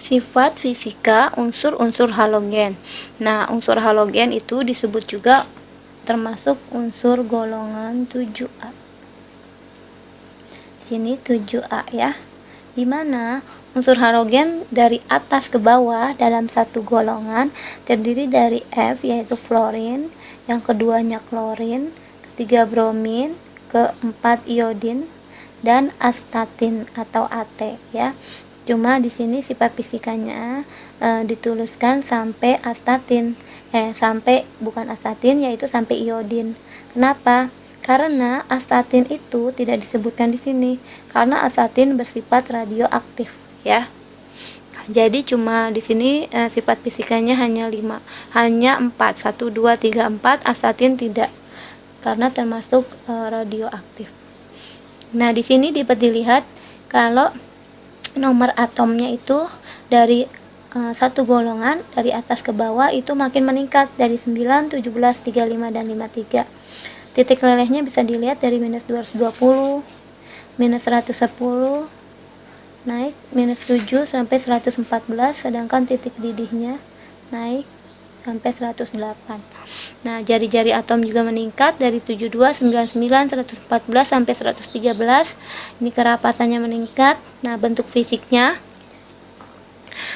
Sifat fisika unsur-unsur halogen. Nah, unsur halogen itu disebut juga termasuk unsur golongan 7A. Di sini 7A ya. Di mana unsur halogen dari atas ke bawah dalam satu golongan terdiri dari F yaitu fluorin, yang keduanya klorin, ketiga bromin, keempat iodin, dan astatin atau AT ya. Cuma di sini sifat fisikanya dituliskan sampai astatin, sampai bukan astatin yaitu sampai iodin. Kenapa? Karena astatin itu tidak disebutkan di sini karena astatin bersifat radioaktif ya. Jadi cuma di sini sifat fisikanya hanya 5, hanya 4, 1, 2, 3, 4, astatin tidak karena termasuk radioaktif. Nah, di sini dapat dilihat kalau nomor atomnya itu dari satu golongan dari atas ke bawah itu makin meningkat dari 9, 17, 35 dan 53. Titik lelehnya bisa dilihat dari minus 220, minus 110, naik minus 7 sampai 114, sedangkan titik didihnya naik sampai 108. Nah, jari-jari atom juga meningkat dari 72, 99, 114 sampai 113. Ini kerapatannya meningkat. Nah, bentuk fisiknya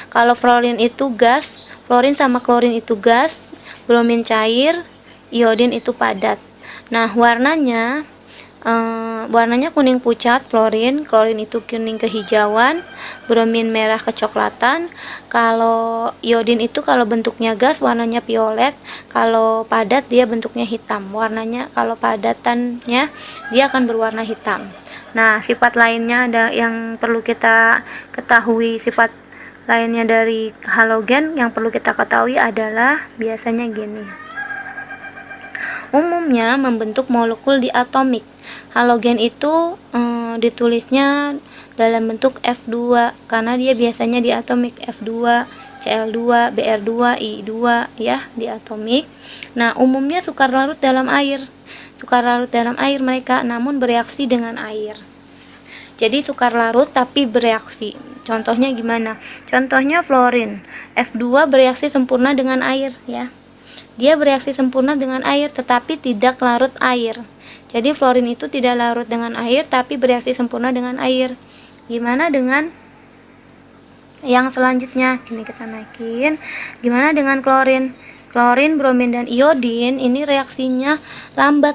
kalau fluorin itu gas, fluorin sama klorin itu gas, bromin cair, iodin itu padat. Nah, warnanya kuning pucat fluorin, klorin itu kuning kehijauan, bromin merah kecoklatan. Kalau iodin itu kalau bentuknya gas warnanya violet, kalau padat dia bentuknya hitam. Warnanya kalau padatannya dia akan berwarna hitam. Nah, sifat lainnya ada yang perlu kita ketahui. Sifat lainnya dari halogen yang perlu kita ketahui adalah biasanya gini. Umumnya membentuk molekul diatomik. Halogen itu ditulisnya dalam bentuk F2 karena dia biasanya diatomik F2, Cl2, Br2, I2 ya, diatomik. Nah, umumnya sukar larut dalam air. Sukar larut dalam air mereka namun bereaksi dengan air. Jadi sukar larut tapi bereaksi. Contohnya gimana? Contohnya fluorin. F2 bereaksi sempurna dengan air ya. Dia bereaksi sempurna dengan air tetapi tidak larut air. Jadi fluorin itu tidak larut dengan air tapi bereaksi sempurna dengan air. Gimana dengan yang selanjutnya? Ini kita naikin. Gimana dengan klorin? Klorin, bromin, dan iodin ini reaksinya lambat.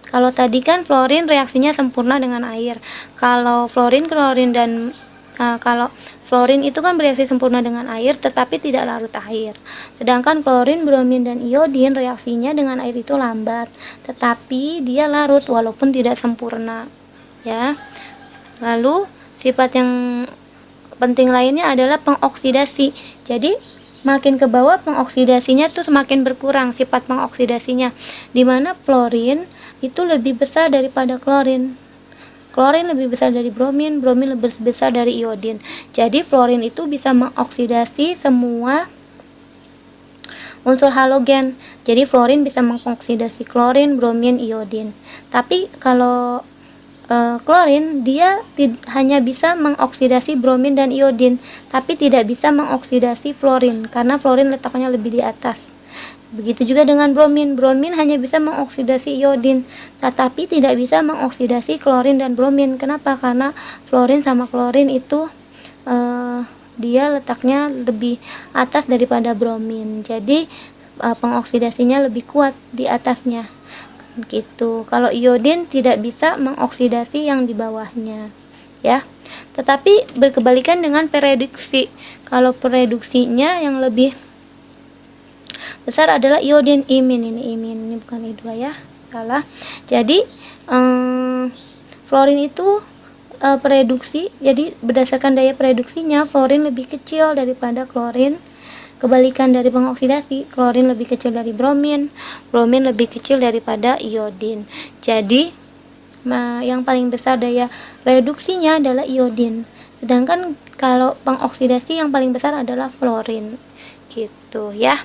Kalau tadi kan fluorin reaksinya sempurna dengan air. Kalau fluorin, klorin, dan kalau fluorin itu kan bereaksi sempurna dengan air tetapi tidak larut air. Sedangkan klorin, bromin, dan iodin reaksinya dengan air itu lambat, tetapi dia larut walaupun tidak sempurna. Ya. Lalu sifat yang penting lainnya adalah pengoksidasi. Jadi makin ke bawah pengoksidasinya tuh semakin berkurang sifat pengoksidasinya. Di mana fluorin itu lebih besar daripada klorin. Klorin lebih besar dari bromin, bromin lebih besar dari iodin. Jadi fluorin itu bisa mengoksidasi semua unsur halogen. Jadi fluorin bisa mengoksidasi klorin, bromin, iodin. Tapi kalau klorin dia hanya bisa mengoksidasi bromin dan iodin, tapi tidak bisa mengoksidasi fluorin karena fluorin letaknya lebih di atas. Begitu juga dengan bromin. Bromin hanya bisa mengoksidasi iodin, tetapi tidak bisa mengoksidasi klorin dan bromin. Kenapa? Karena fluorin sama klorin itu dia letaknya lebih atas daripada bromin. Jadi pengoksidasinya lebih kuat di atasnya. Gitu. Kalau iodin tidak bisa mengoksidasi yang di bawahnya. Ya. Tetapi berkebalikan dengan pereduksi. Kalau pereduksinya yang lebih besar adalah iodin. Imin ini bukan I2 ya, salah. Jadi fluorin itu pereduksi, jadi berdasarkan daya pereduksinya fluorin lebih kecil daripada klorin. Kebalikan dari pengoksidasi, klorin lebih kecil dari bromin, bromin lebih kecil daripada iodin. Jadi yang paling besar daya reduksinya adalah iodin, sedangkan kalau pengoksidasi yang paling besar adalah fluorin. Gitu ya.